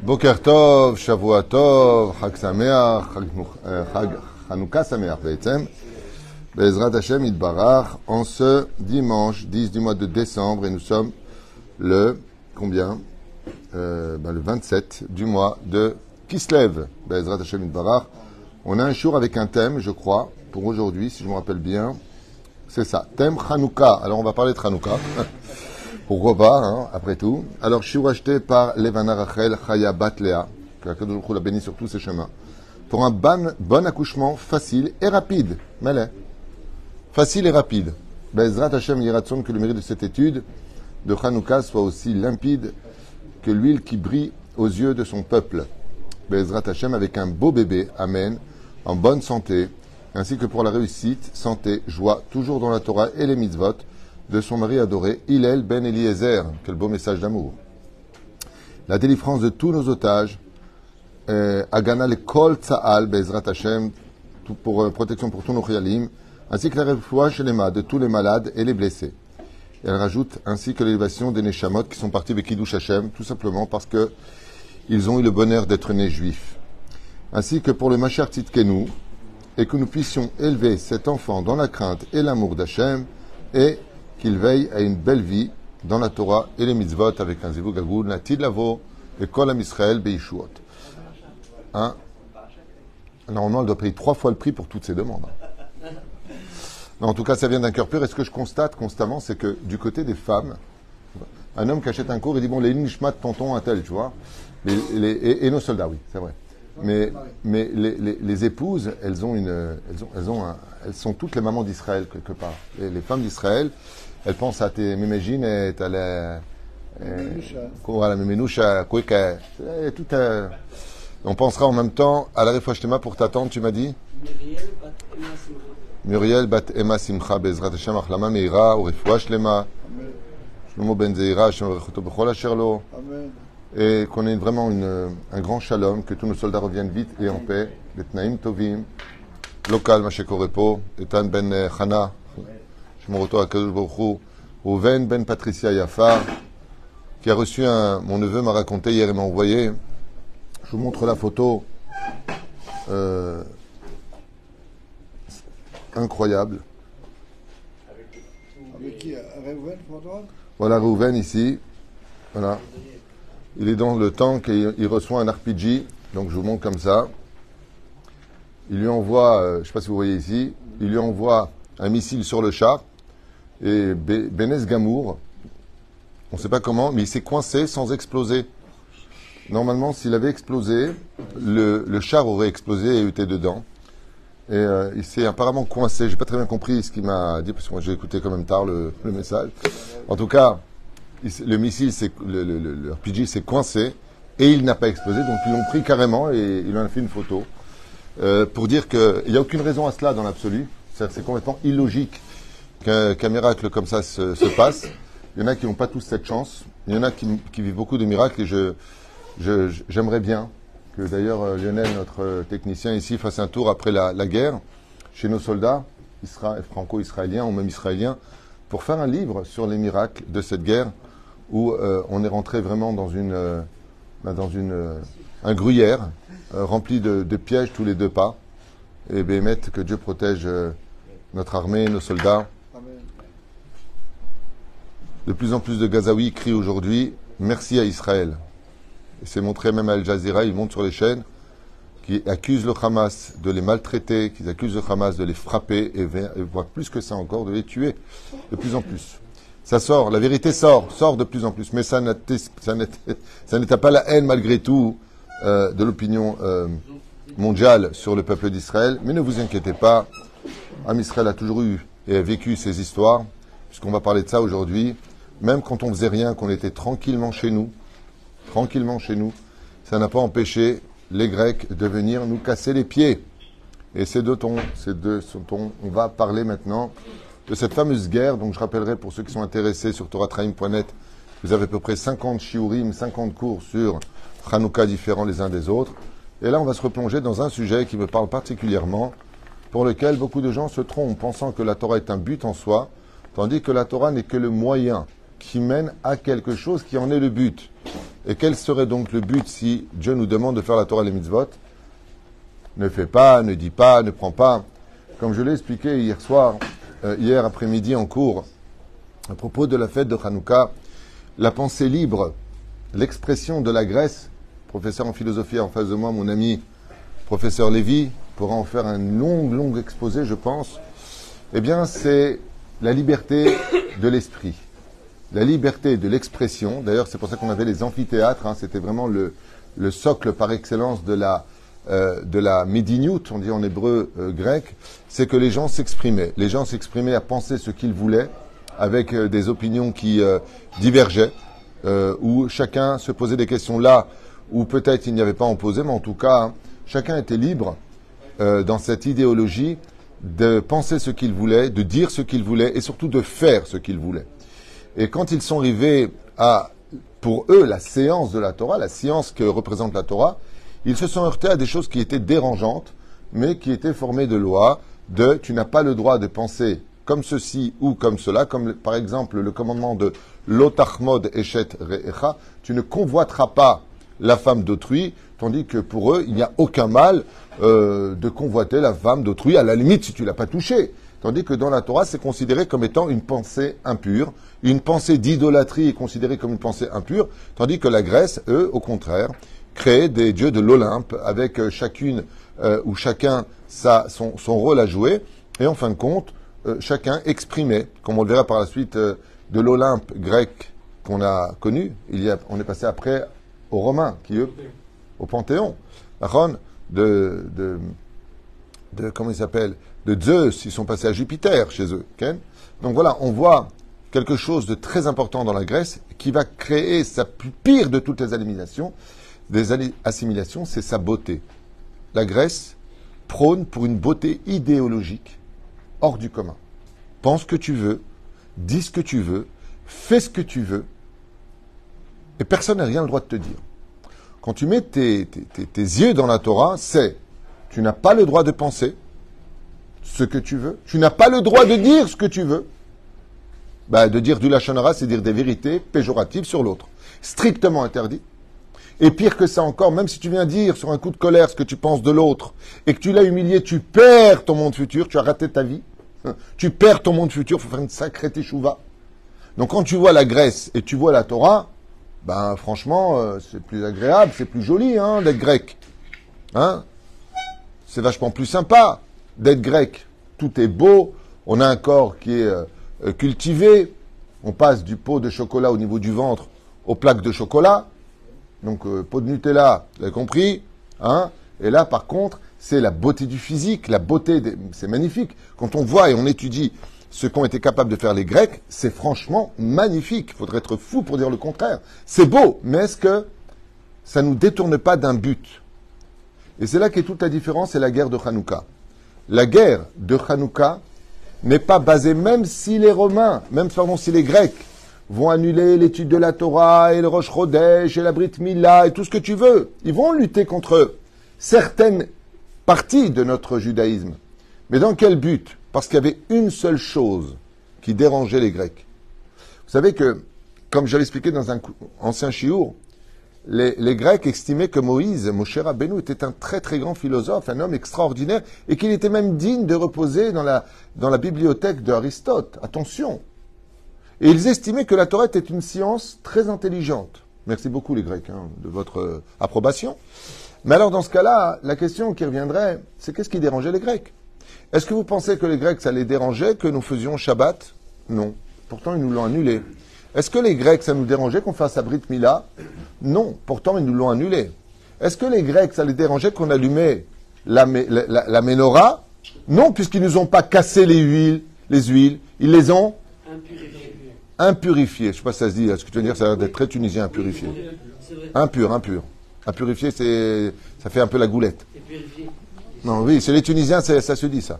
Boker Tov, Shavua Tov, Chag Sameach, Chag Chanukah Sameach, Be'etzem, Be'ezrat Hashem Yitbarach, en ce dimanche 10 du mois de décembre, et nous sommes le, combien le 27 du mois de Kislev, Be'ezrat Hashem Yitbarach. On a un jour avec un thème, je crois, pour aujourd'hui, si je me rappelle bien. C'est ça, thème Chanukah. Alors on va parler de Chanukah. Pourquoi pas, hein, après tout. Alors, shiur acheté par Levana Rachel Chaya Bat Lea, que la Kadosh Baruch Hu l'a béni sur tous ses chemins, pour un bon accouchement facile et rapide. Malais. Facile et rapide. Be'ezrat Hashem Yiratzon, que le mérite de cette étude de Chanukah soit aussi limpide que l'huile qui brille aux yeux de son peuple. Be'ezrat Hashem, avec un beau bébé, Amen, en bonne santé, ainsi que pour la réussite, santé, joie, toujours dans la Torah et les mitzvot, de son mari adoré, Hillel ben Eliezer. Quel beau message d'amour. La délivrance de tous nos otages, Agana le Kol Tza'al, Be'ezrat Hashem, pour protection pour tous nos Chayalim, ainsi que la refoua shelema de tous les malades et les blessés. Et elle rajoute ainsi que l'élévation des Neshamot qui sont partis avec Kiddush Hashem, tout simplement parce que ils ont eu le bonheur d'être nés juifs. Ainsi que pour le Mashiach Tzidkenu, et que nous puissions élever cet enfant dans la crainte et l'amour d'Hashem, et qu'il veille à une belle vie dans la Torah et les mitzvot avec un zivug agoud, natid lavo, et kol am Israël beishuot. Hein? Normalement, elle doit payer 3 fois le prix pour toutes ces demandes. Non, en tout cas, ça vient d'un cœur pur. Et ce que je constate constamment, c'est que du côté des femmes, un homme qui achète un cours, il dit, bon, les nishmat tonton un tel, tu vois. Et nos soldats, oui, c'est vrai. Mais les épouses, elles sont toutes les mamans d'Israël, quelque part. Les femmes d'Israël, elles pensent à tes mémégines et à la méménoucha, on pensera en même temps à la réfoua shlema pour ta tante, tu m'as dit Muriel bat Emma Simcha Be'ezrat Hashem Achlama Meira ou réfoua shlema Shlomo ben Zeira Hashem Rechoto Bechol Asher Lo, et qu'on ait vraiment un grand shalom, que tous nos soldats reviennent vite et en paix, les Tnaim Tovim, local Mashekorepo, Etan ben Chana, Shmoroto Akadosh Baruch Hu, Rouven ben Patricia Yafar, qui a reçu mon neveu m'a raconté hier et m'a envoyé. Je vous montre la photo. Incroyable. Avec qui? Reuven, voilà Rouven ici. Voilà. Il est dans le tank et il reçoit un RPG. Donc je vous montre comme ça. Il lui envoie, je ne sais pas si vous voyez ici, il lui envoie un missile sur le char. Et Benes Gamour, on ne sait pas comment, mais il s'est coincé sans exploser. Normalement, s'il avait explosé, le char aurait explosé et été dedans. Et il s'est apparemment coincé. J'ai pas très bien compris ce qu'il m'a dit, parce que moi j'ai écouté quand même tard le message. En tout cas, le missile, le RPG s'est coincé et il n'a pas explosé. Donc ils l'ont pris carrément et il en a fait une photo. Pour dire qu'il n'y a aucune raison à cela dans l'absolu. C'est complètement illogique qu'un miracle comme ça se passe. Il y en a qui n'ont pas tous cette chance. Il y en a qui vivent beaucoup de miracles et j'aimerais bien que d'ailleurs Lionel, notre technicien ici, fasse un tour après la guerre chez nos soldats franco-israéliens ou même israéliens pour faire un livre sur les miracles de cette guerre où on est rentré vraiment dans un gruyère rempli de pièges tous les 2 pas. Et bémet, que Dieu protège notre armée, nos soldats. De plus en plus de Gazaouis crient aujourd'hui « Merci à Israël ». Et c'est montré même à Al Jazeera, ils montent sur les chaînes, qui accusent le Hamas de les maltraiter, qui accusent le Hamas de les frapper, et voire plus que ça encore, de les tuer, de plus en plus. Ça sort, la vérité sort de plus en plus, mais ça n'éteint pas la haine malgré tout de l'opinion mondiale sur le peuple d'Israël. Mais ne vous inquiétez pas, Am Israël a toujours eu et a vécu ces histoires, puisqu'on va parler de ça aujourd'hui. Même quand on faisait rien, qu'on était tranquillement chez nous, ça n'a pas empêché les Grecs de venir nous casser les pieds. Et c'est de ce dont on va parler maintenant, de cette fameuse guerre. Donc je rappellerai pour ceux qui sont intéressés sur toratraim.net, vous avez à peu près 50 shiurim, 50 cours sur Chanukah différents les uns des autres. Et là, on va se replonger dans un sujet qui me parle particulièrement, pour lequel beaucoup de gens se trompent, pensant que la Torah est un but en soi, tandis que la Torah n'est que le moyen qui mène à quelque chose qui en est le but. Et quel serait donc le but si Dieu nous demande de faire la Torah et les mitzvot? Ne fais pas, ne dis pas, ne prends pas. Comme je l'ai expliqué hier après-midi en cours, à propos de la fête de Hanouka, la pensée libre, l'expression de la Grèce, professeur en philosophie en face de moi, mon ami professeur Lévy, pourra en faire un long exposé, je pense. Eh bien, c'est la liberté de l'esprit, la liberté de l'expression. D'ailleurs, c'est pour ça qu'on avait les amphithéâtres. C'était vraiment le socle par excellence de la médiniout, on dit en hébreu grec. C'est que les gens s'exprimaient. Les gens s'exprimaient à penser ce qu'ils voulaient, avec des opinions qui divergeaient, où chacun se posait des questions là où peut-être il n'y avait pas en posé, mais en tout cas, chacun était libre dans cette idéologie de penser ce qu'il voulait, de dire ce qu'il voulait et surtout de faire ce qu'il voulait. Et quand ils sont arrivés à, pour eux, la séance de la Torah, la science que représente la Torah, ils se sont heurtés à des choses qui étaient dérangeantes, mais qui étaient formées de lois, de tu n'as pas le droit de penser comme ceci ou comme cela, comme par exemple le commandement de l'otachmod eshet re'echa, tu ne convoiteras pas la femme d'autrui, tandis que pour eux, il n'y a aucun mal de convoiter la femme d'autrui, à la limite si tu l'as pas touchée. Tandis que dans la Torah, c'est considéré comme étant une pensée impure. Une pensée d'idolâtrie est considérée comme une pensée impure, tandis que la Grèce, eux, au contraire, créait des dieux de l'Olympe, avec chacune ou chacun son rôle à jouer, et en fin de compte, chacun exprimait, comme on le verra par la suite, de l'Olympe grec qu'on a connu. On est passé après aux Romains, qui eux, au Panthéon. Comment il s'appelle, de Zeus, ils sont passés à Jupiter chez eux. Okay. Donc voilà, on voit quelque chose de très important dans la Grèce qui va créer sa pire de toutes les assimilations, c'est sa beauté. La Grèce prône pour une beauté idéologique hors du commun. Pense ce que tu veux, dis ce que tu veux, fais ce que tu veux, et personne n'a rien le droit de te dire. Quand tu mets tes yeux dans la Torah, tu n'as pas le droit de penser ce que tu veux, tu n'as pas le droit de dire ce que tu veux. De dire du lachon hara, c'est dire des vérités péjoratives sur l'autre. Strictement interdit. Et pire que ça encore, même si tu viens dire sur un coup de colère ce que tu penses de l'autre, et que tu l'as humilié, tu perds ton monde futur, tu as raté ta vie. Tu perds ton monde futur, il faut faire une sacrée teshuva. Donc quand tu vois la Grèce et tu vois la Torah, franchement, c'est plus agréable, c'est plus joli d'être grec. C'est vachement plus sympa d'être grec. Tout est beau, on a un corps qui est cultivé, on passe du pot de chocolat au niveau du ventre aux plaques de chocolat. Donc pot de Nutella, vous avez compris, Et là, par contre, c'est la beauté du physique, c'est magnifique. Quand on voit et on étudie ce qu'ont été capables de faire les Grecs, c'est franchement magnifique. Il faudrait être fou pour dire le contraire. C'est beau, mais est-ce que ça ne nous détourne pas d'un but? Et c'est là qu'est toute la différence, c'est la guerre de Hanouka. La guerre de Hanouka n'est pas basée, même si les Grecs vont annuler l'étude de la Torah et le Rosh Chodesh et la Brit Mila et tout ce que tu veux. Ils vont lutter contre certaines parties de notre judaïsme. Mais dans quel but? Parce qu'il y avait une seule chose qui dérangeait les Grecs. Vous savez que, comme je l'ai expliqué dans un ancien shiur, les Grecs estimaient que Moshe Rabbeinu, était un très très grand philosophe, un homme extraordinaire, et qu'il était même digne de reposer dans la bibliothèque d'Aristote. Attention! Et ils estimaient que la Torah était une science très intelligente. Merci beaucoup les Grecs de votre approbation. Mais alors dans ce cas-là, la question qui reviendrait, c'est qu'est-ce qui dérangeait les Grecs? Est-ce que vous pensez que les Grecs, ça les dérangeait que nous faisions Shabbat? Non. Pourtant, ils nous l'ont annulé. Est-ce que les Grecs, ça nous dérangeait qu'on fasse la Brit Mila? Non. Pourtant, ils nous l'ont annulé. Est-ce que les Grecs, ça les dérangeait qu'on allumait la menorah? Non, puisqu'ils ne nous ont pas cassé les huiles. Ils les ont impurifiés. Je ne sais pas si ça se dit. Ce que tu veux dire, ça a l'air d'être très tunisien, impurifié. Impur. Impurifié, ça fait un peu la goulette. Non, oui, c'est les Tunisiens, ça se dit, ça.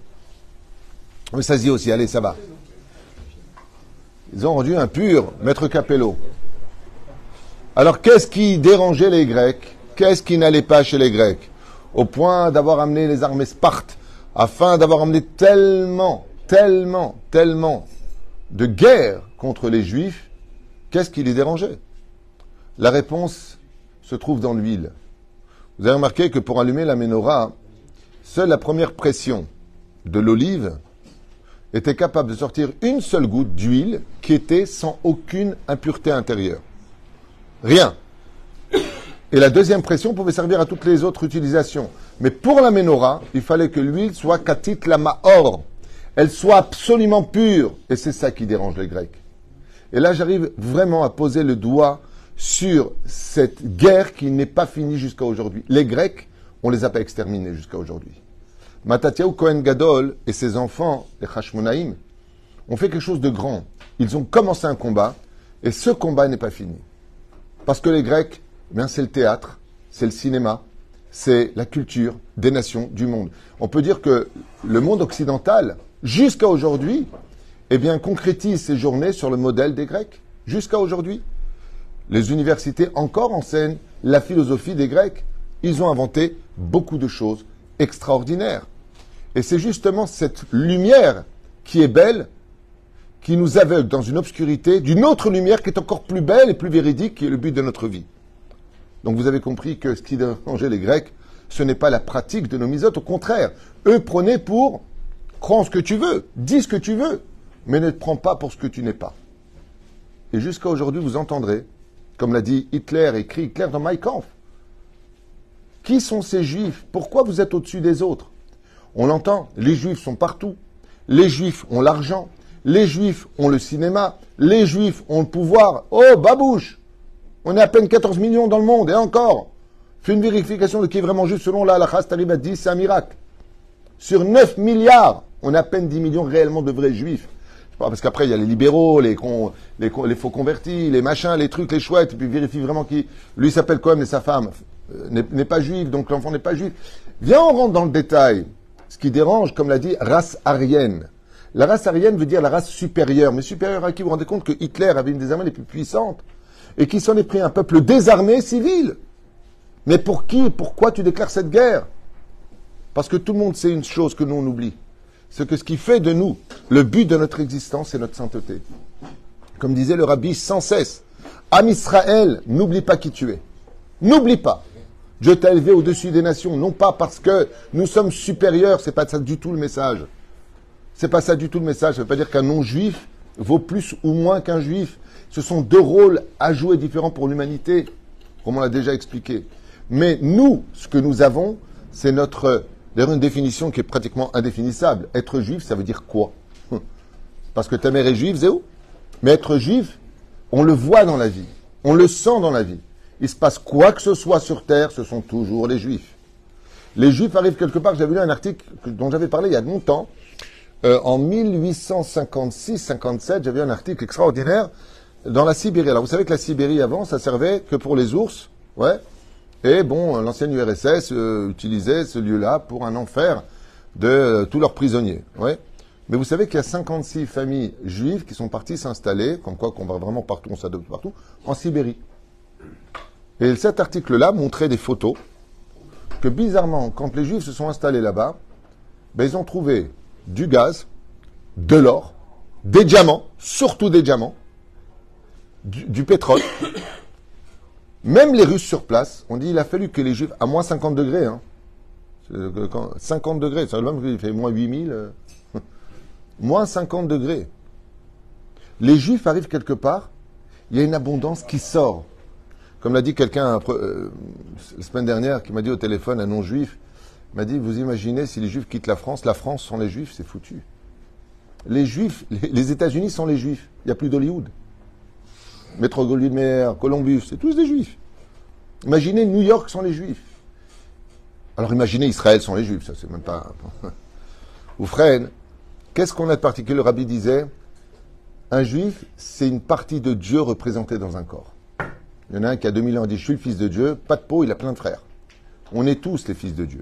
Mais ça se dit aussi, allez, ça va. Ils ont rendu impur, Maître Capello. Alors, qu'est-ce qui dérangeait les Grecs? Qu'est-ce qui n'allait pas chez les Grecs? Au point d'avoir amené les armées Sparte, afin d'avoir amené tellement de guerre contre les Juifs, qu'est-ce qui les dérangeait? La réponse se trouve dans l'huile. Vous avez remarqué que pour allumer la menorah, seule la première pression de l'olive était capable de sortir une seule goutte d'huile qui était sans aucune impureté intérieure. Rien. Et la deuxième pression pouvait servir à toutes les autres utilisations. Mais pour la menorah, il fallait que l'huile soit katit la ma'or. Elle soit absolument pure. Et c'est ça qui dérange les Grecs. Et là, j'arrive vraiment à poser le doigt sur cette guerre qui n'est pas finie jusqu'à aujourd'hui. Les Grecs, on les a pas exterminés jusqu'à aujourd'hui. Mattatiahu Kohen Gadol et ses enfants, les Hashmonaïm, ont fait quelque chose de grand. Ils ont commencé un combat, et ce combat n'est pas fini. Parce que les Grecs, eh bien, c'est le théâtre, c'est le cinéma, c'est la culture des nations du monde. On peut dire que le monde occidental, jusqu'à aujourd'hui, eh bien, concrétise ses journées sur le modèle des Grecs. Jusqu'à aujourd'hui. Les universités encore enseignent la philosophie des Grecs. Ils ont inventé beaucoup de choses extraordinaires. Et c'est justement cette lumière qui est belle, qui nous aveugle dans une obscurité d'une autre lumière qui est encore plus belle et plus véridique, qui est le but de notre vie. Donc vous avez compris que ce qui dérangeait les Grecs, ce n'est pas la pratique de nos misotes, au contraire. Eux prenaient pour, crois en ce que tu veux, dis ce que tu veux, mais ne te prends pas pour ce que tu n'es pas. Et jusqu'à aujourd'hui, vous entendrez, comme l'a dit Hitler, écrit Hitler dans Mein Kampf, qui sont ces Juifs? Pourquoi vous êtes au-dessus des autres? On l'entend, les Juifs sont partout. Les Juifs ont l'argent. Les Juifs ont le cinéma. Les Juifs ont le pouvoir. Oh, babouche! On est à peine 14 millions dans le monde, et encore. Fais une vérification de qui est vraiment juste selon la halakha, t'arrives à 10, c'est un miracle. Sur 9 milliards, on a à peine 10 millions réellement de vrais Juifs. Parce qu'après, il y a les libéraux, les faux convertis, les machins, les trucs, les chouettes, et puis vérifie vraiment qui... Lui s'appelle Cohen et sa femme n'est pas juive, donc l'enfant n'est pas juif. Viens, on rentre dans le détail. Ce qui dérange, comme l'a dit, race aryenne. La race aryenne veut dire la race supérieure. Mais supérieure à qui? Vous vous rendez compte que Hitler avait une des armées les plus puissantes et qu'il s'en est pris un peuple désarmé, civil. Mais pour qui? Pourquoi tu déclares cette guerre? Parce que tout le monde sait une chose que nous on oublie. C'est que ce qui fait de nous le but de notre existence, c'est notre sainteté. Comme disait le rabbi sans cesse, Am Israël, n'oublie pas qui tu es. N'oublie pas. Dieu t'a élevé au-dessus des nations, non pas parce que nous sommes supérieurs, c'est pas ça du tout le message. C'est pas ça du tout le message. Ça veut pas dire qu'un non-juif vaut plus ou moins qu'un juif. Ce sont deux rôles à jouer différents pour l'humanité, comme on l'a déjà expliqué. Mais nous, ce que nous avons, c'est d'ailleurs une définition qui est pratiquement indéfinissable. Être juif, ça veut dire quoi? Parce que ta mère est juive, c'est où? Mais être juif, on le voit dans la vie. On le sent dans la vie. Il se passe quoi que ce soit sur Terre, ce sont toujours les Juifs. Les Juifs arrivent quelque part, j'avais lu un article dont j'avais parlé il y a longtemps, en 1856-57, j'avais lu un article extraordinaire dans la Sibérie. Alors vous savez que la Sibérie avant, ça servait que pour les ours, ouais. Et bon, l'ancienne URSS utilisait ce lieu-là pour un enfer de tous leurs prisonniers, ouais. Mais vous savez qu'il y a 56 familles juives qui sont parties s'installer, comme quoi qu'on va vraiment partout, on s'adopte partout, en Sibérie. Et cet article-là montrait des photos que bizarrement, quand les Juifs se sont installés là-bas, ben, ils ont trouvé du gaz, de l'or, des diamants, surtout des diamants, du pétrole. Même les Russes sur place, on dit il a fallu que les Juifs, à moins 50 degrés, hein, 50 degrés, c'est l'homme qui fait moins 8000, moins 50 degrés. Les Juifs arrivent quelque part, il y a une abondance qui sort. Comme l'a dit quelqu'un la semaine dernière, qui m'a dit au téléphone, un non-juif, m'a dit, vous imaginez si les Juifs quittent la France sont les Juifs, c'est foutu. Les Juifs, les États-Unis sont les Juifs. Il n'y a plus d'Hollywood. Metro-Goldwyn-Mayer, Columbus, c'est tous des Juifs. Imaginez New York sont les Juifs. Alors imaginez Israël sont les Juifs, ça c'est même pas... Ou Fren, qu'est-ce qu'on a de particulier? Le rabbi disait, un Juif, c'est une partie de Dieu représentée dans un corps. Il y en a un qui a 2000 ans, il dit, je suis le fils de Dieu, pas de peau, il a plein de frères. On est tous les fils de Dieu.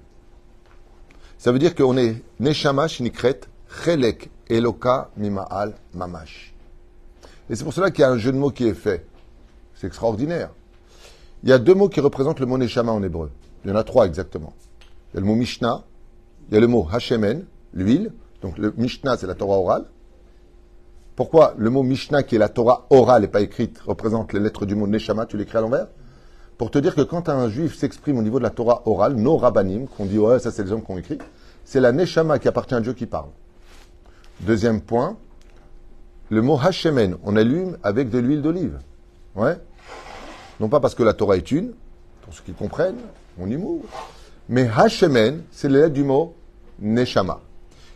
Ça veut dire qu'on est Neshama Shnikret, Chelek, Eloka, Mima'al, Mamash. Et c'est pour cela qu'il y a un jeu de mots qui est fait. C'est extraordinaire. Il y a deux mots qui représentent le mot Neshama en hébreu. Il y en a trois exactement. Il y a le mot Mishnah, il y a le mot Hashemen, l'huile. Donc le Mishnah, c'est la Torah orale. Pourquoi le mot Mishnah, qui est la Torah orale et pas écrite, représente les lettres du mot Neshama, tu l'écris à l'envers? Pour te dire que quand un juif s'exprime au niveau de la Torah orale, nos rabbanim, qu'on dit, ouais, ça c'est les hommes qui ont écrit, c'est la Neshama qui appartient à Dieu qui parle. Deuxième point, le mot Hashemen, on allume avec de l'huile d'olive. Ouais. Non pas parce que la Torah est une, pour ceux qui comprennent, mon humour, mais Hashemen, c'est les lettres du mot Neshama.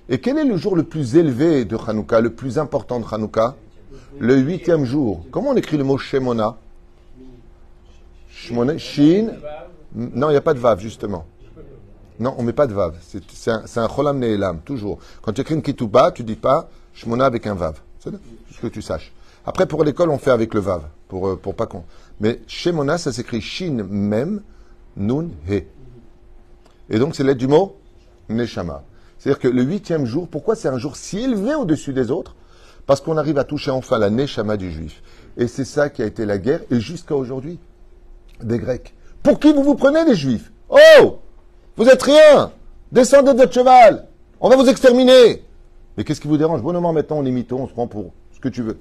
Et quel est le jour le plus élevé de Hanouka, le plus important de Hanouka? Le 8e jour. Comment on écrit le mot Shemona? Shin. Non, il n'y a pas de vav, justement. Non, on ne met pas de vav. C'est un cholam ne'elam, toujours. Quand tu écris une ketouba, tu ne dis pas Shmona avec un vav. C'est ce que tu saches. Après, pour l'école, on fait avec le vav. Pour pas qu'on. Mais Shemona, ça s'écrit Shin Mem Nun He. Et donc, c'est l'aide du mot Neshama. C'est-à-dire que le 8e jour, pourquoi c'est un jour si élevé au-dessus des autres? Parce qu'on arrive à toucher enfin la Neshama du juif. Et c'est ça qui a été la guerre, et jusqu'à aujourd'hui, des Grecs. Pour qui vous vous prenez, les Juifs? Oh! Vous êtes rien! Descendez de votre cheval! On va vous exterminer! Mais qu'est-ce qui vous dérange? Bonnement, maintenant, on est mytho, on se prend pour ce que tu veux.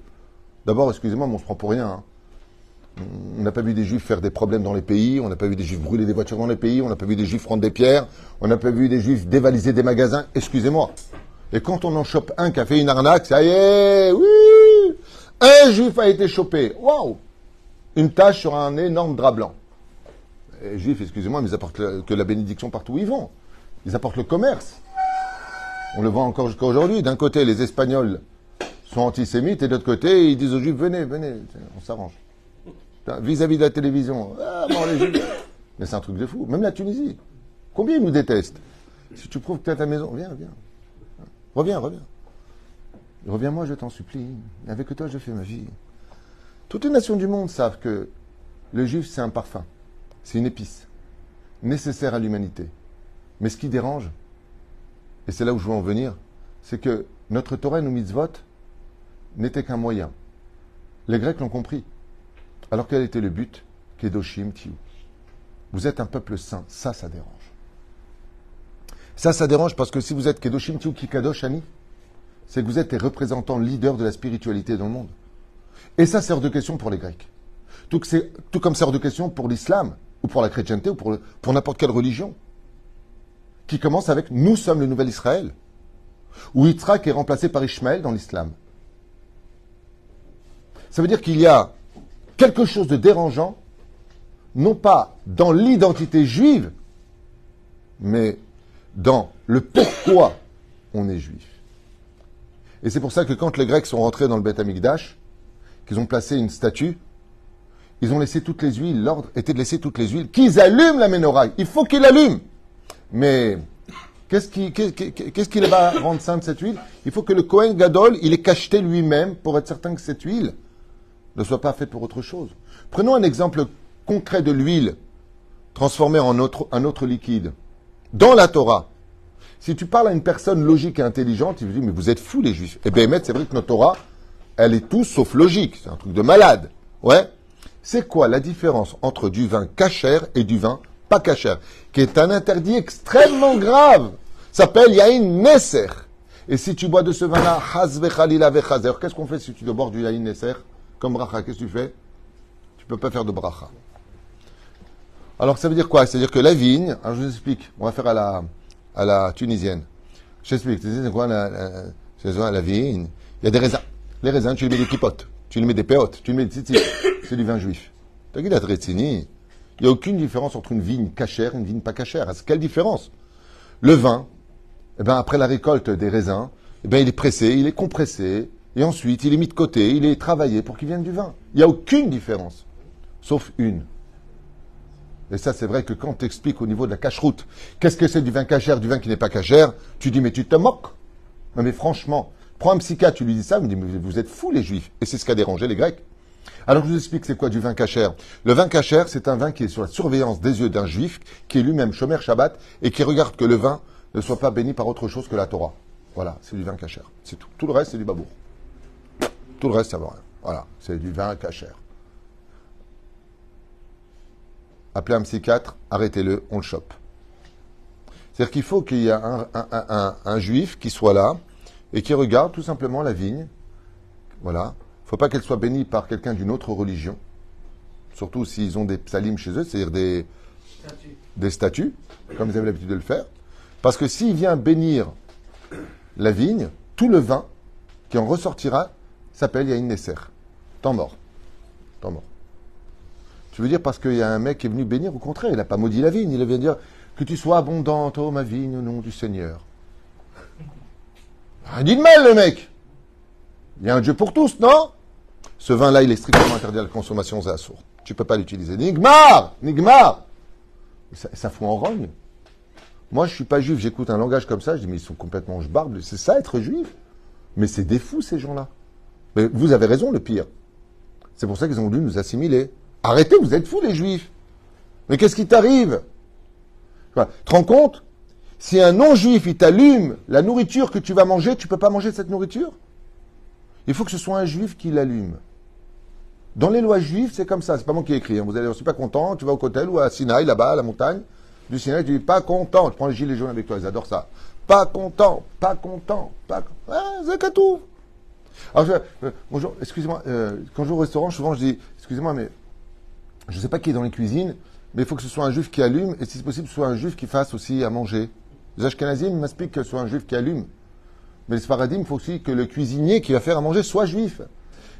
D'abord, excusez-moi, mais on se prend pour rien. Hein. On n'a pas vu des Juifs faire des problèmes dans les pays, on n'a pas vu des Juifs brûler des voitures dans les pays, on n'a pas vu des Juifs prendre des pierres, on n'a pas vu des Juifs dévaliser des magasins. Excusez-moi. Et quand on en chope un qui a fait une arnaque, ça y est, oui! Un Juif a été chopé. Waouh! Une tache sur un énorme drap blanc. Les Juifs, excusez-moi, mais ils apportent que la bénédiction partout où ils vont. Ils apportent le commerce. On le voit encore jusqu'à aujourd'hui. D'un côté, les Espagnols sont antisémites, et de l'autre côté, ils disent aux Juifs, venez, venez, on s'arrange. Vis-à-vis de la télévision, ah, bon, les Juifs. Mais c'est un truc de fou. Même la Tunisie. Combien ils nous détestent? Si tu prouves que tu es à ta maison, viens, viens. Reviens, reviens. Reviens-moi, je t'en supplie. Avec toi, je fais ma vie. Toutes les nations du monde savent que le juif, c'est un parfum. C'est une épice. Nécessaire à l'humanité. Mais ce qui dérange, et c'est là où je veux en venir, c'est que notre Torah et nos mitzvot n'étaient qu'un moyen. Les Grecs l'ont compris. Alors quel était le but? Kedoshim Tiou. Vous êtes un peuple saint. Ça dérange. Ça dérange parce que si vous êtes Kedoshim Tiou ki Kadosh Ani, c'est que vous êtes les représentants leaders de la spiritualité dans le monde. Et ça, c'est hors de question pour les Grecs. Tout comme c'est hors de question pour l'islam, ou pour la chrétienté, ou pour n'importe quelle religion. Qui commence avec « Nous sommes le nouvel Israël ». Où Yitzhak est remplacé par Ishmaël dans l'islam. Ça veut dire qu'il y a quelque chose de dérangeant, non pas dans l'identité juive, mais dans le pourquoi on est juif. Et c'est pour ça que quand les Grecs sont rentrés dans le Beth Amikdash, qu'ils ont placé une statue, ils ont laissé toutes les huiles. L'ordre était de laisser toutes les huiles. Qu'ils allument la menorah. Il faut qu'ils l'allument. Mais qu'est-ce qui va rendre sainte cette huile? Il faut que le Kohen Gadol, il ait cacheté lui-même pour être certain que cette huile ne soit pas faite pour autre chose. Prenons un exemple concret de l'huile transformée en un autre liquide. Dans la Torah, si tu parles à une personne logique et intelligente, il lui dit, mais vous êtes fous les Juifs. Eh bien, c'est vrai que notre Torah, elle est tout sauf logique. C'est un truc de malade. Ouais. C'est quoi la différence entre du vin kasher et du vin pas kasher, qui est un interdit extrêmement grave? Ça s'appelle Yain Neser. Et si tu bois de ce vin-là, Haz vechalila vechazer, qu'est-ce qu'on fait si tu dois boire du Yain Neser? Comme bracha, qu'est-ce que tu fais? Tu peux pas faire de bracha. Alors ça veut dire quoi? C'est-à-dire que la vigne, alors je vous explique, on va faire à la tunisienne. Je t'explique, c'est quoi la vigne? Il y a des raisins. Les raisins, tu les mets des kipotes, tu les mets des péotes, tu les mets des tzitzit. C'est du vin juif. T'as vu la Tretzini? Il n'y a aucune différence entre une vigne cachère et une vigne pas cachère. Quelle différence? Le vin, eh ben, après la récolte des raisins, eh ben, il est pressé, il est compressé, et ensuite il est mis de côté, il est travaillé pour qu'il vienne du vin. Il n'y a aucune différence, sauf une. Et ça, c'est vrai que quand tu expliques au niveau de la cacheroute, qu'est-ce que c'est du vin cachère, du vin qui n'est pas cachère, tu dis, mais tu te moques. Non, mais franchement, prends un psychiatre, tu lui dis ça, il me dit, mais vous êtes fous les Juifs. Et c'est ce qui a dérangé les Grecs. Alors je vous explique c'est quoi du vin cachère. Le vin cachère, c'est un vin qui est sur la surveillance des yeux d'un juif, qui est lui-même Shomer Shabbat, et qui regarde que le vin ne soit pas béni par autre chose que la Torah. Voilà, c'est du vin cachère. C'est tout. Tout le reste, c'est du babour. Tout le reste, ça va rien. Voilà, c'est du vin cachère. Appelez un psychiatre, arrêtez-le, on le chope. C'est-à-dire qu'il faut qu'il y ait un juif qui soit là, et qui regarde tout simplement la vigne, Voilà. Il ne faut pas qu'elle soit bénie par quelqu'un d'une autre religion. Surtout s'ils ont des psalim chez eux, c'est-à-dire des statues, comme ils avaient l'habitude de le faire. Parce que s'il vient bénir la vigne, tout le vin qui en ressortira s'appelle Yain Nesser. Temps mort. Temps mort. Tu veux dire parce qu'il y a un mec qui est venu bénir, au contraire, il n'a pas maudit la vigne, il vient dire que tu sois abondante, ô ma vigne, au nom du Seigneur. Rien dit de mal, le mec. Il y a un Dieu pour tous, non? Ce vin-là, il est strictement interdit à la consommation, c'est assourd. Tu ne peux pas l'utiliser. Nigmar! Nigmar! Ça fout en rogne. Moi, je ne suis pas juif, j'écoute un langage comme ça, je dis, mais ils sont complètement barbe. C'est ça, être juif? Mais c'est des fous, ces gens-là. Mais vous avez raison, le pire. C'est pour ça qu'ils ont voulu nous assimiler. Arrêtez, vous êtes fous, les juifs. Mais qu'est-ce qui t'arrive? Tu te rends compte? Si un non-juif, il t'allume la nourriture que tu vas manger, tu ne peux pas manger cette nourriture? Il faut que ce soit un juif qui l'allume. Dans les lois juives, c'est comme ça. C'est pas moi qui ai écrit. Vous allez, je suis pas content. Tu vas au Kotel ou à Sinaï, là-bas, à la montagne du Sinaï, tu dis pas content. Tu prends les gilets jaunes avec toi. Ils adorent ça. Pas content, pas content, pas content. Ah, c'est tout. Alors, bonjour, excusez-moi. Quand je vais au restaurant, souvent je dis, excusez-moi, mais je sais pas qui est dans les cuisines, mais il faut que ce soit un juif qui allume, et si c'est possible, ce soit un juif qui fasse aussi à manger. Les Ashkenazim m'expliquent que ce soit un juif qui allume. Mais les Sfaradim, il faut aussi que le cuisinier qui va faire à manger soit juif.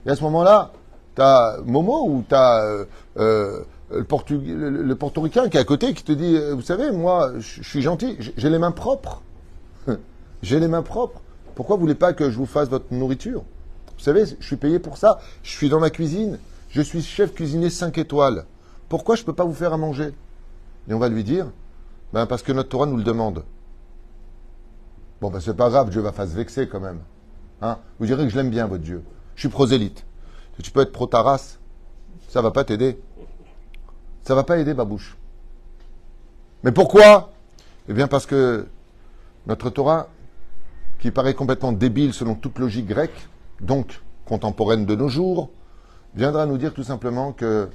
Et à ce moment-là, tu as Momo ou tu as le portoricain qui est à côté qui te dit, vous savez, moi, je suis gentil, j'ai les mains propres. J'ai les mains propres. Pourquoi vous voulez pas que je vous fasse votre nourriture? Vous savez, je suis payé pour ça. Je suis dans ma cuisine. Je suis chef cuisinier 5 étoiles. Pourquoi je ne peux pas vous faire à manger? Et on va lui dire, parce que notre Torah nous le demande. Bon, c'est pas grave, Dieu va pas se vexer quand même. Hein? Vous direz que je l'aime bien, votre Dieu. Je suis prosélyte. Tu peux être pro-Taras. Ça va pas t'aider. Ça va pas aider, Babouche. Mais pourquoi? Eh bien, parce que notre Torah, qui paraît complètement débile selon toute logique grecque, donc contemporaine de nos jours, viendra nous dire tout simplement que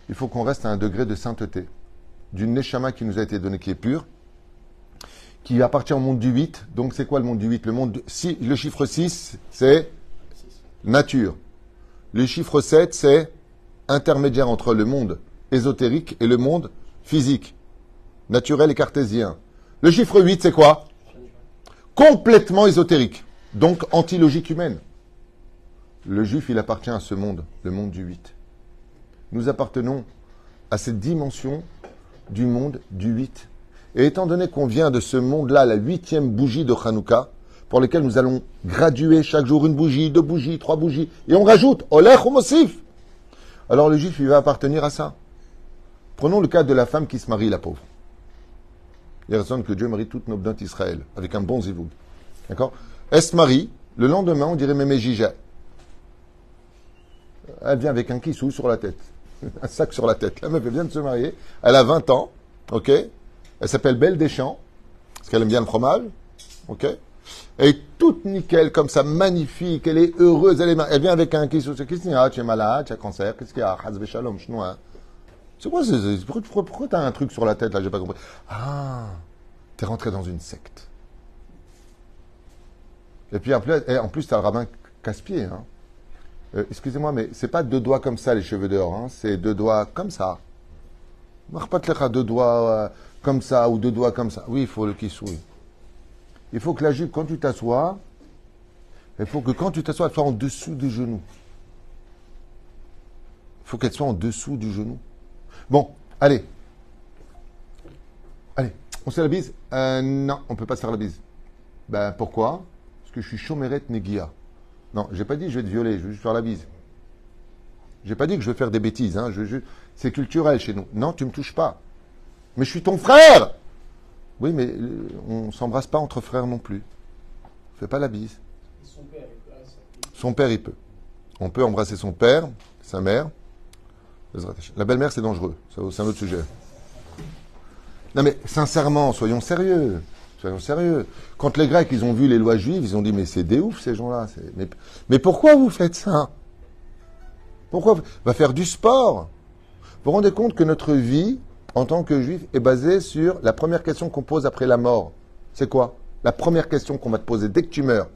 il faut qu'on reste à un degré de sainteté, d'une neshama qui nous a été donnée, qui est pure, qui appartient au monde du 8. Donc c'est quoi le monde du 8? Le chiffre 6, c'est nature. Le chiffre 7, c'est intermédiaire entre le monde ésotérique et le monde physique, naturel et cartésien. Le chiffre 8, c'est quoi? Complètement ésotérique, donc anti-logique humaine. Le juif, il appartient à ce monde, le monde du 8. Nous appartenons à cette dimension du monde du 8. Et étant donné qu'on vient de ce monde-là, la 8e bougie de Hanouka, pour laquelle nous allons graduer chaque jour une bougie, 2 bougies, 3 bougies, et on rajoute Olech ou Mosif. Alors le juif, il va appartenir à ça. Prenons le cas de la femme qui se marie, la pauvre. Il y a raison que Dieu marie toutes nos bnotes Israël, avec un bon zivoug. D'accord? Elle se marie, le lendemain, on dirait Mémé Jija. Elle vient avec un kissou sur la tête. Un sac sur la tête. La meuf, elle vient de se marier. Elle a 20 ans. Ok? Elle s'appelle Belle Deschamps. Parce qu'elle aime bien le fromage. Ok? Elle est toute nickel, comme ça, magnifique. Elle est heureuse. Elle vient avec un kissou. Qu'est-ce qu'il y a? Tu es malade, tu as cancer. Qu'est-ce qu'il y a? Hazbe shalom, chinois. C'est quoi? Pourquoi tu as un truc sur la tête, là? J'ai pas compris. Ah! T'es rentré dans une secte. Et puis, en plus, t'as le rabbin casse-pied, hein. Excusez-moi, mais c'est pas 2 doigts comme ça, les cheveux dehors, hein. C'est 2 doigts comme ça. Marche pas de 2 doigts comme ça ou 2 doigts comme ça. Oui, il faut le kissou. Il faut que la jupe, quand tu t'assois, elle soit en dessous du genou. Il faut qu'elle soit en dessous du genou. Bon, allez. Allez, on se fait la bise? Non, on ne peut pas se faire la bise. Pourquoi? Parce que je suis chomeret negia. Non, j'ai pas dit que je vais te violer, je veux juste faire la bise. J'ai pas dit que je vais faire des bêtises, hein. C'est culturel chez nous. Non, tu me touches pas. Mais je suis ton frère! Oui, mais on s'embrasse pas entre frères non plus. Fais pas la bise. Son père, son père, il peut. On peut embrasser son père, sa mère. La belle-mère, c'est dangereux. C'est un autre sujet. Non, mais sincèrement, soyons sérieux. Soyons sérieux. Quand les Grecs, ils ont vu les lois juives, ils ont dit, mais c'est des oufs, ces gens-là. Mais pourquoi vous faites ça? Pourquoi? Va faire du sport. Vous vous rendez compte que notre vie, en tant que juif, est basée sur la première question qu'on pose après la mort. C'est quoi? La première question qu'on va te poser dès que tu meurs.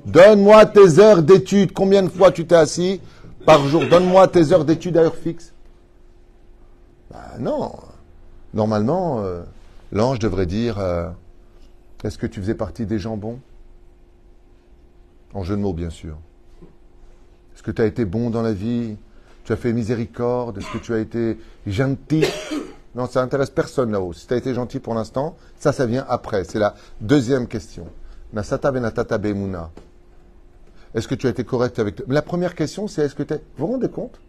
Donne-moi tes heures d'études. Combien de fois tu t'es assis par jour? Donne-moi tes heures d'études à heure fixe. Non. Normalement, l'ange devrait dire est-ce que tu faisais partie des gens bons? En jeu de mots, bien sûr. Est-ce que tu as été bon dans la vie? Tu as fait miséricorde? Est-ce que tu as été gentil? Non, ça n'intéresse personne là-haut. Si tu as été gentil pour l'instant, ça vient après. C'est la deuxième question. Nasata benatata be'emuna. Est-ce que tu as été correct avec... La première question, c'est est-ce que tu es... Vous vous rendez compte?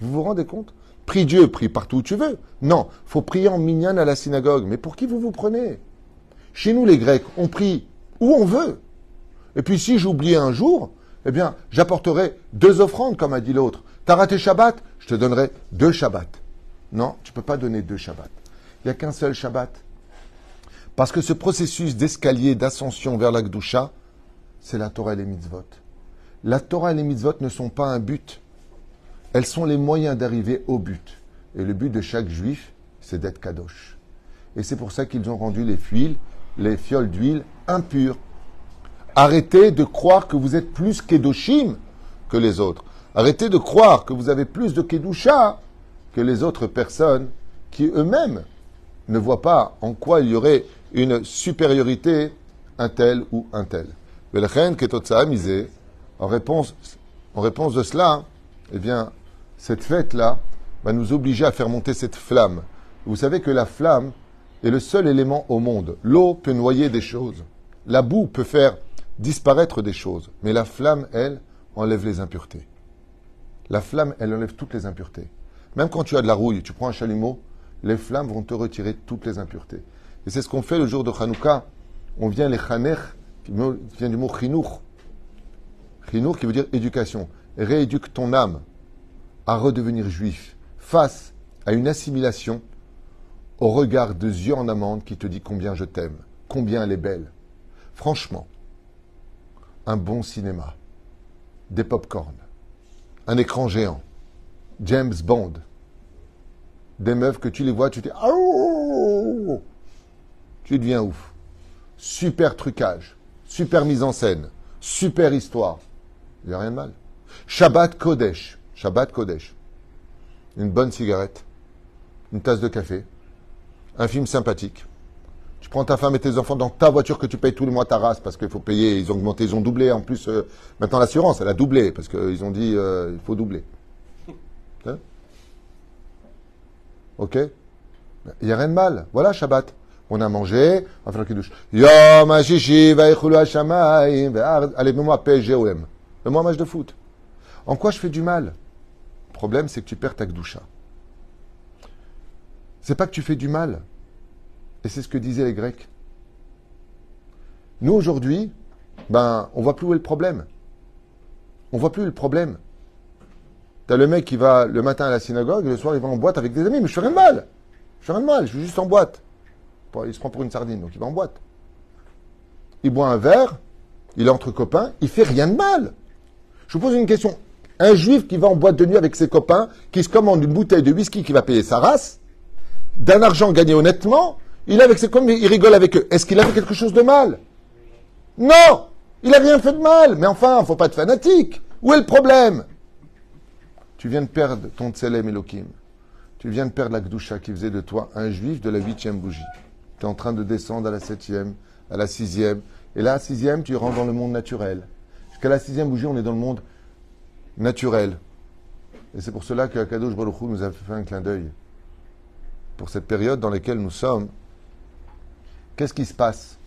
Vous vous rendez compte? Prie Dieu, prie partout où tu veux. Non, faut prier en minyan à la synagogue. Mais pour qui vous vous prenez? Chez nous, les Grecs, on prie où on veut. Et puis si j'oubliais un jour, eh bien, j'apporterai 2 offrandes, comme a dit l'autre. T'as raté Shabbat? Je te donnerai 2 Shabbats. Non, tu ne peux pas donner 2 Shabbats. Il n'y a qu'un seul Shabbat. Parce que ce processus d'escalier, d'ascension vers la Gdusha, c'est la Torah et les mitzvot. La Torah et les mitzvot ne sont pas un but. Elles sont les moyens d'arriver au but. Et le but de chaque juif, c'est d'être kadosh. Et c'est pour ça qu'ils ont rendu les fioles d'huile impures. Arrêtez de croire que vous êtes plus kedoshim que les autres. Arrêtez de croire que vous avez plus de kedusha que les autres personnes qui eux-mêmes ne voient pas en quoi il y aurait une supériorité un tel ou un tel. En réponse de cela, eh bien, cette fête-là va nous obliger à faire monter cette flamme. Vous savez que la flamme est le seul élément au monde. L'eau peut noyer des choses. La boue peut faire disparaître des choses. Mais la flamme, elle, enlève les impuretés. La flamme, elle enlève toutes les impuretés. Même quand tu as de la rouille, tu prends un chalumeau, les flammes vont te retirer toutes les impuretés. Et c'est ce qu'on fait le jour de Hanouka. On vient les chaner, qui vient du mot chinour. Chinour qui veut dire éducation. Rééduque ton âme à redevenir juif face à une assimilation au regard de yeux en amande qui te dit combien je t'aime, combien elle est belle. Franchement, un bon cinéma, des pop-corn, un écran géant, James Bond, des meufs que tu les vois, tu te dis ah, tu deviens ouf. Super trucage, super mise en scène, super histoire. Il n'y a rien de mal. Shabbat Kodesh. Shabbat Kodesh. Une bonne cigarette, une tasse de café, un film sympathique. Tu prends ta femme et tes enfants dans ta voiture que tu payes tous les mois ta race parce qu'il faut payer, ils ont augmenté, ils ont doublé. En plus, maintenant l'assurance, elle a doublé parce qu'ils ont dit il faut doubler. Hein? Ok? Il n'y a rien de mal. Voilà, Shabbat. On a mangé, on va faire le kiddush. Yom HaShishi va'yichulu hashamayim. Allez, mets-moi PSG-OM. Mets-moi un match de foot. En quoi je fais du mal? Le problème, c'est que tu perds ta Gdusha. C'est pas que tu fais du mal. Et c'est ce que disaient les Grecs. Nous, aujourd'hui, on voit plus où est le problème. On voit plus le problème. T'as le mec qui va le matin à la synagogue, et le soir, il va en boîte avec des amis. Mais je fais rien de mal. Je fais rien de mal, je suis juste en boîte. Il se prend pour une sardine, donc il va en boîte. Il boit un verre, il est entre copains, il fait rien de mal. Je vous pose une question. Un juif qui va en boîte de nuit avec ses copains, qui se commande une bouteille de whisky qui va payer sa race, d'un argent gagné honnêtement, il est avec ses copains, il rigole avec eux. Est-ce qu'il a fait quelque chose de mal? Non! Il n'a rien fait de mal. Mais enfin, il ne faut pas être fanatique. Où est le problème? Tu viens de perdre ton Tselem Elohim. Tu viens de perdre la Gdusha qui faisait de toi un juif de la 8e bougie. Tu es en train de descendre à la 7e, à la 6e. Et là, à la 6e, tu rentres dans le monde naturel. Jusqu'à la 6e bougie, on est dans le monde naturel. Et c'est pour cela que Akadosh Baruch Hu nous a fait un clin d'œil. Pour cette période dans laquelle nous sommes, qu'est-ce qui se passe?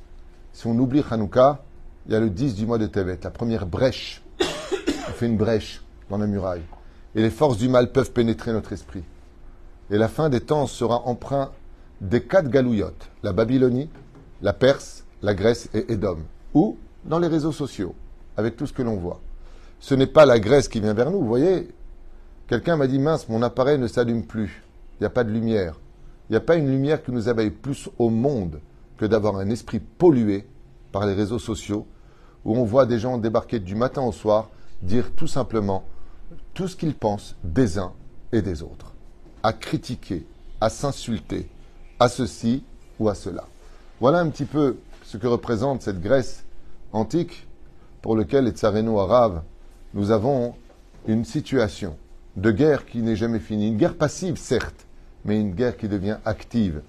Si on oublie Hanouka, il y a le 10 du mois de Tevet, la première brèche. On fait une brèche dans la muraille. Et les forces du mal peuvent pénétrer notre esprit. Et la fin des temps sera empreinte des 4 galouillottes, la Babylonie, la Perse, la Grèce et Édom. Ou dans les réseaux sociaux, avec tout ce que l'on voit. Ce n'est pas la Grèce qui vient vers nous, vous voyez. Quelqu'un m'a dit, mince, mon appareil ne s'allume plus. Il n'y a pas de lumière. Il n'y a pas une lumière qui nous éveille plus au monde que d'avoir un esprit pollué par les réseaux sociaux, où on voit des gens débarquer du matin au soir, dire tout simplement tout ce qu'ils pensent des uns et des autres, à critiquer, à s'insulter, à ceci ou à cela. Voilà un petit peu ce que représente cette Grèce antique, pour lequel, et Tsareno arabe, nous avons une situation de guerre qui n'est jamais finie. Une guerre passive, certes, mais une guerre qui devient active.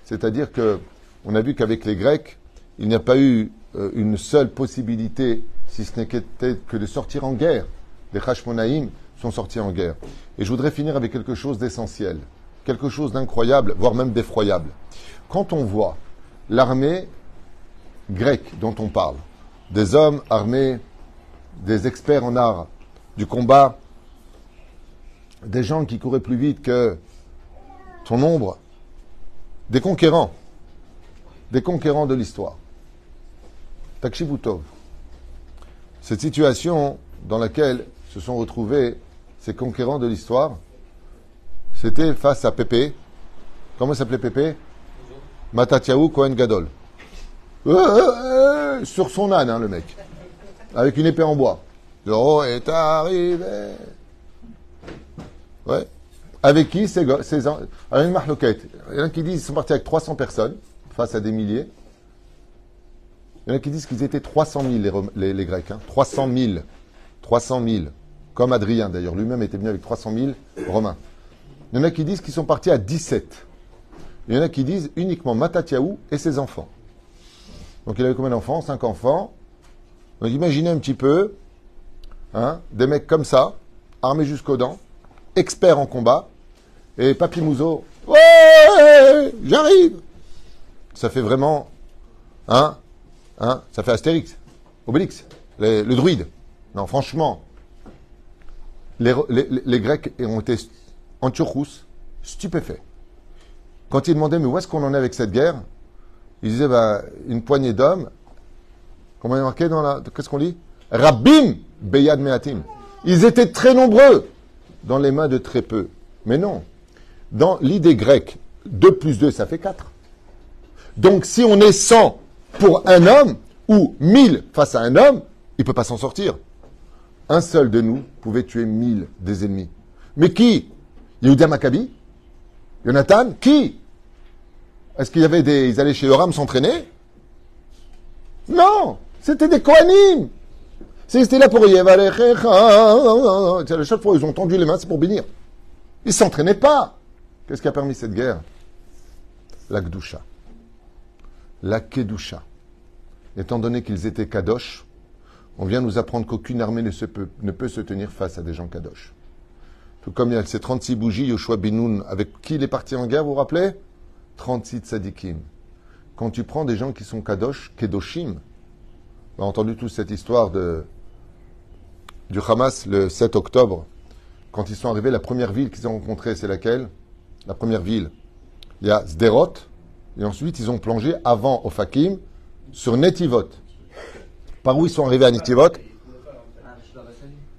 C'est-à-dire que on a vu qu'avec les Grecs, il n'y a pas eu une seule possibilité, si ce n'est que de sortir en guerre. Les Hashmonaïm sont sortis en guerre. Et je voudrais finir avec quelque chose d'essentiel, quelque chose d'incroyable, voire même d'effroyable. Quand on voit l'armée grecque dont on parle, des hommes armés, des experts en art du combat, des gens qui couraient plus vite que ton ombre, des conquérants de l'histoire. Takshivu Tov. Cette situation dans laquelle se sont retrouvés ces conquérants de l'histoire, c'était face à Pépé. Comment s'appelait Pépé? Matatiaou Kohen Gadol. Sur son âne, hein, le mec. Avec une épée en bois. Oh, est arrivé. Ouais. Avec qui ces alors, une marloquette. Il y en a qui disent qu'ils sont partis avec 300 personnes, face à des milliers. Il y en a qui disent qu'ils étaient 300 000, les Grecs. Hein. 300 000. 300 000. Comme Adrien, d'ailleurs. Lui-même était venu avec 300 000 Romains. Il y en a qui disent qu'ils sont partis à 17. Il y en a qui disent uniquement Matatiaou et ses enfants. Donc il avait combien d'enfants? 5 enfants. Donc imaginez un petit peu, hein, des mecs comme ça, armés jusqu'aux dents, experts en combat, et Papy Mouzo, ouais, j'arrive. Ça fait vraiment, ça fait Astérix, Obélix, le druide. Non, franchement, les Grecs ont été antiochous, stupéfaits. Quand ils demandaient, mais où est-ce qu'on en est avec cette guerre? Ils disaient, une poignée d'hommes, comment il est marqué dans la... Qu'est-ce qu'on lit? Rabbim Beyad Meatim. Ils étaient très nombreux dans les mains de très peu. Mais non. Dans l'idée grecque, 2 plus 2, ça fait 4. Donc si on est 100 pour un homme, ou 1000 face à un homme, il ne peut pas s'en sortir. Un seul de nous pouvait tuer 1000 des ennemis. Mais qui? Yehuda Maccabi? Jonathan? Qui? Est-ce qu'il y avait ils allaient chez Yoram s'entraîner? Non! C'était des Kohanim! C'était là pour Yevalechecha. C'est la chaque fois où ils ont tendu les mains, c'est pour bénir. Ils ne s'entraînaient pas. Qu'est-ce qui a permis cette guerre? La Gdusha. La Kedusha. Étant donné qu'ils étaient Kadosh, on vient nous apprendre qu'aucune armée ne peut se tenir face à des gens Kadosh. Tout comme il y a ces 36 bougies, Yoshua Binoun, avec qui il est parti en guerre, vous vous rappelez? 36 tzadikim. Quand tu prends des gens qui sont Kadosh, Kedoshim, on a entendu toute cette histoire du Hamas le 7 octobre. Quand ils sont arrivés, la première ville qu'ils ont rencontrée, c'est laquelle? La première ville. Il y a Sderot, et ensuite ils ont plongé avant Ofakim sur Netivot. Par où ils sont arrivés à Netivot?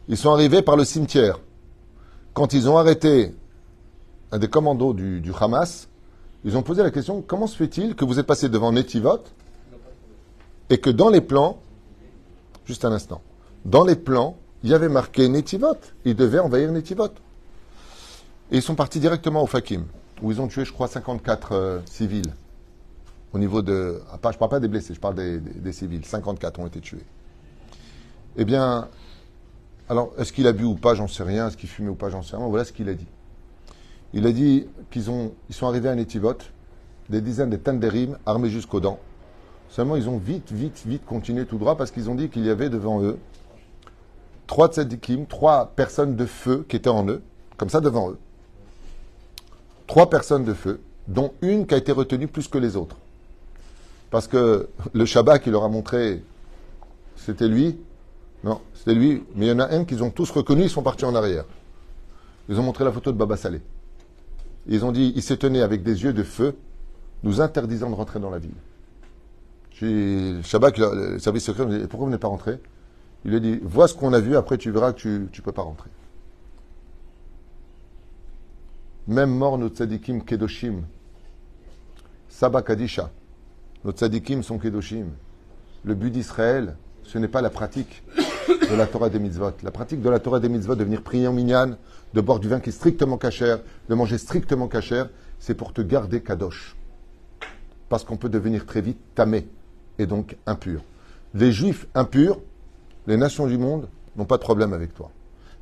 Ils sont arrivés par le cimetière. Quand ils ont arrêté un des commandos du Hamas, ils ont posé la question, comment se fait-il que vous êtes passé devant Netivot et que dans les plans, juste un instant, dans les plans, il y avait marqué Netivot. Ils devaient envahir Netivot. Et ils sont partis directement au Fakim, où ils ont tué, je crois, 54 civils. Au niveau de... je ne parle pas des blessés, je parle des civils. 54 ont été tués. Eh bien, alors, est-ce qu'il a bu ou pas, j'en sais rien. Est-ce qu'il fumait ou pas, j'en sais rien. Voilà ce qu'il a dit. Il a dit ils sont arrivés à Netivot, des dizaines de Tanderim armés jusqu'aux dents. Seulement, ils ont vite continué tout droit parce qu'ils ont dit qu'il y avait devant eux 3 tzadikim, 3 personnes de feu qui étaient en eux, comme ça devant eux. 3 personnes de feu, dont une qui a été retenue plus que les autres. Parce que le Shabbat qui leur a montré, c'était lui. Non, c'était lui. Mais il y en a un qu'ils ont tous reconnu, ils sont partis en arrière. Ils ont montré la photo de Baba Saleh. Ils ont dit, il s'est tenu avec des yeux de feu, nous interdisant de rentrer dans la ville. Le Shabbat, le service secret, me dit, pourquoi vous n'êtes pas rentré? Il lui a dit, vois ce qu'on a vu, après tu verras que tu ne peux pas rentrer. Même mort, nos tzadikim kedoshim. Saba Kadisha. Nos tzadikim sont kedoshim. Le but d'Israël, ce n'est pas la pratique de la Torah des mitzvot. La pratique de la Torah des mitzvot, de venir prier en minyan, de boire du vin qui est strictement cachère, de manger strictement cachère, c'est pour te garder kadosh. Parce qu'on peut devenir très vite tamé, et donc impur. Les juifs impurs les nations du monde n'ont pas de problème avec toi.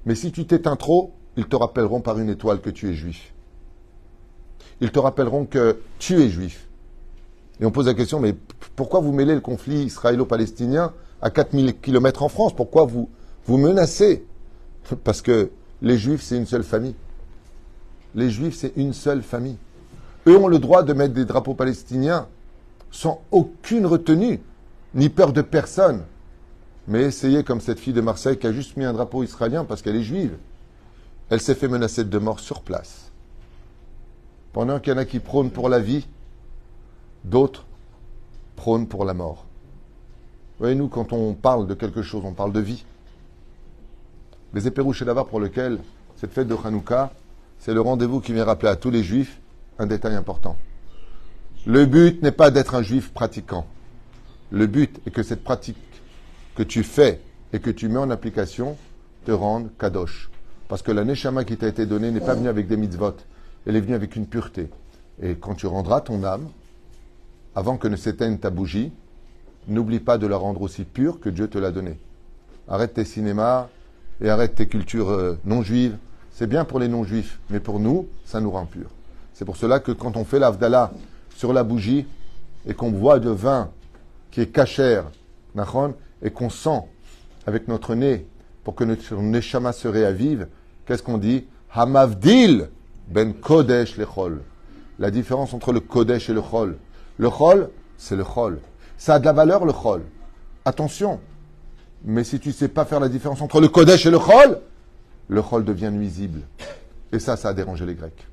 Mais si tu t'éteins trop, ils te rappelleront par une étoile que tu es juif. Ils te rappelleront que tu es juif. Et on pose la question, mais pourquoi vous mêlez le conflit israélo-palestinien à 4000 km en France? Pourquoi vous menacez? Parce que les juifs, c'est une seule famille. Les juifs, c'est une seule famille. Eux ont le droit de mettre des drapeaux palestiniens sans aucune retenue, ni peur de personne. Mais essayez comme cette fille de Marseille qui a juste mis un drapeau israélien parce qu'elle est juive. Elle s'est fait menacer de mort sur place. Pendant qu'il y en a qui prônent pour la vie, d'autres prônent pour la mort. Vous voyez, nous, quand on parle de quelque chose, on parle de vie. Les Éperouches et Davar pour lequel cette fête de Hanouka, c'est le rendez-vous qui vient rappeler à tous les juifs un détail important. Le but n'est pas d'être un juif pratiquant. Le but est que cette pratique que tu fais et que tu mets en application te rende kadosh. Parce que la neshama qui t'a été donnée n'est pas venue avec des mitzvot. Elle est venue avec une pureté. Et quand tu rendras ton âme, avant que ne s'éteigne ta bougie, n'oublie pas de la rendre aussi pure que Dieu te l'a donnée. Arrête tes cinémas et arrête tes cultures non-juives. C'est bien pour les non-juifs, mais pour nous, ça nous rend purs. C'est pour cela que quand on fait l'avdallah sur la bougie et qu'on boit de vin qui est kasher, nachon, et qu'on sent avec notre nez pour que notre neshama se réavive, qu'est-ce qu'on dit? Hamavdil ben kodesh le chol. La différence entre le kodesh et le chol. Le chol, c'est le chol. Ça a de la valeur, le chol. Attention. Mais si tu ne sais pas faire la différence entre le kodesh et le chol devient nuisible. Et ça a dérangé les Grecs.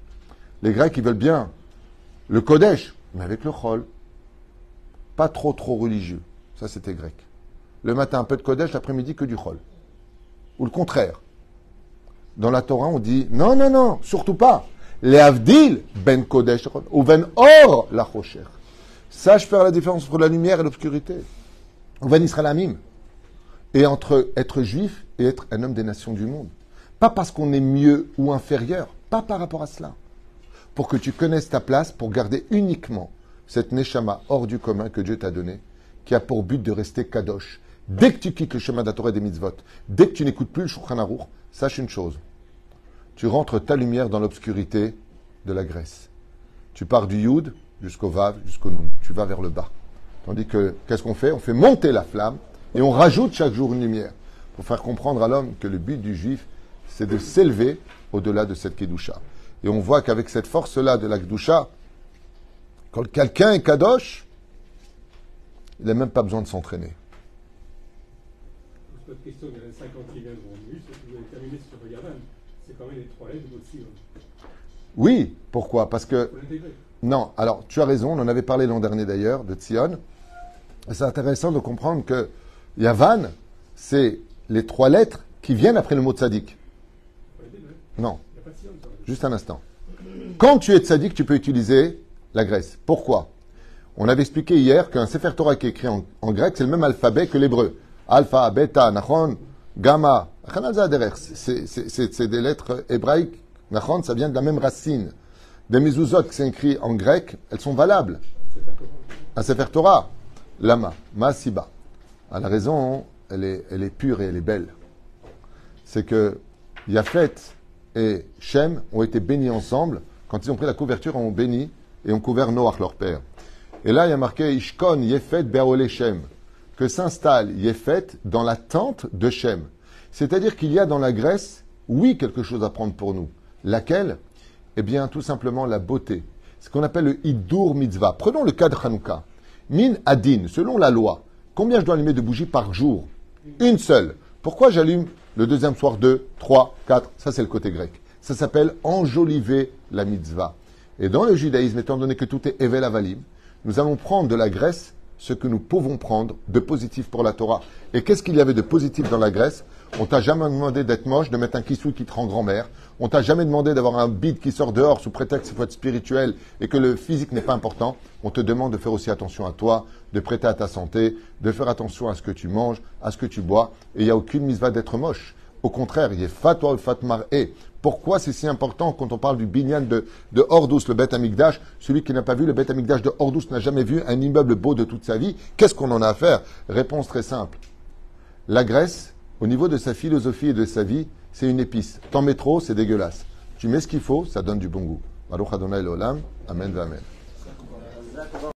Les Grecs, ils veulent bien le kodesh, mais avec le chol. Pas trop religieux. Ça, c'était grec. Le matin, un peu de kodesh, l'après-midi, que du chol. Ou le contraire. Dans la Torah, on dit, non, surtout pas. Les avdil, ben kodesh, ou ben or, la chocher. Sache faire la différence entre la lumière et l'obscurité. Ou ben israelamim. Et entre être juif et être un homme des nations du monde. Pas parce qu'on est mieux ou inférieur. Pas par rapport à cela. Pour que tu connaisses ta place, pour garder uniquement cette neshama hors du commun que Dieu t'a donné, qui a pour but de rester kadosh. Dès que tu quittes le chemin de la Torah et des mitzvot, dès que tu n'écoutes plus le Shulchan Aruch, sache une chose. Tu rentres ta lumière dans l'obscurité de la Grèce. Tu pars du Yud jusqu'au Vav, jusqu'au Nun. Tu vas vers le bas. Tandis que, qu'est-ce qu'on fait? On fait monter la flamme et on rajoute chaque jour une lumière pour faire comprendre à l'homme que le but du juif, c'est de s'élever au-delà de cette Kedusha. Et on voit qu'avec cette force-là de la Kedusha, quand quelqu'un est kadosh, il n'a même pas besoin de s'entraîner. Pas de question, il y en a 50 qui viendront. Juste, vous avez terminé sur Yavan. C'est quand même les 3 lettres de votre Sion. Oui, pourquoi? Parce que... Faut l'intégrer. Non, alors tu as raison, on en avait parlé l'an dernier d'ailleurs, de Tzion. Et c'est intéressant de comprendre que Yavan, c'est les 3 lettres qui viennent après le mot tzaddik. Faut l'intégrer. Non, Il n'y a pas de Sion, ça. juste un instant. Quand tu es tzaddik, tu peux utiliser la Grèce. Pourquoi? On avait expliqué hier qu'un Sefer Torah qui est écrit en grec, c'est le même alphabet que l'hébreu. Alpha, bêta, nachon, gamma. C'est des lettres hébraïques. Nachon, ça vient de la même racine. Des mezuzot qui sont écrits en grec, elles sont valables. Un Sefer Torah, lama, masiba. La raison, elle est pure et elle est belle. C'est que Yafet et Shem ont été bénis ensemble. Quand ils ont pris la couverture, ont béni et ont couvert Noach, leur père. Et là, il y a marqué Ishkon Yefet Be'ole Shem, que s'installe Yefet dans la tente de Shem. C'est-à-dire qu'il y a dans la Grèce, oui, quelque chose à prendre pour nous. Laquelle? Eh bien, tout simplement la beauté. Ce qu'on appelle le Hidur Mitzvah. Prenons le cas de Hanouka. Min Adin, selon la loi, combien je dois allumer de bougies par jour? Une seule. Pourquoi j'allume le deuxième soir 2, 3, 4? Ça, c'est le côté grec. Ça s'appelle enjoliver la mitzvah. Et dans le judaïsme, étant donné que tout est Evel Avalim, nous allons prendre de la Grèce ce que nous pouvons prendre de positif pour la Torah. Et qu'est-ce qu'il y avait de positif dans la Grèce? On t'a jamais demandé d'être moche, de mettre un kissou qui te rend grand-mère. On t'a jamais demandé d'avoir un bide qui sort dehors sous prétexte qu'il faut être spirituel et que le physique n'est pas important. On te demande de faire aussi attention à toi, de prêter à ta santé, de faire attention à ce que tu manges, à ce que tu bois. Et il n'y a aucune mitzvah d'être moche. Au contraire, il y a fatwa fatmar et. Pourquoi c'est si important quand on parle du binyan de Hordous, le Beth Amikdash? Celui qui n'a pas vu le Beth Amikdash de Hordous n'a jamais vu un immeuble beau de toute sa vie. Qu'est-ce qu'on en a à faire? Réponse très simple. La graisse, au niveau de sa philosophie et de sa vie, c'est une épice. T'en mets trop, c'est dégueulasse. Tu mets ce qu'il faut, ça donne du bon goût. Baruch Adonai L'Olam. Amen, amen.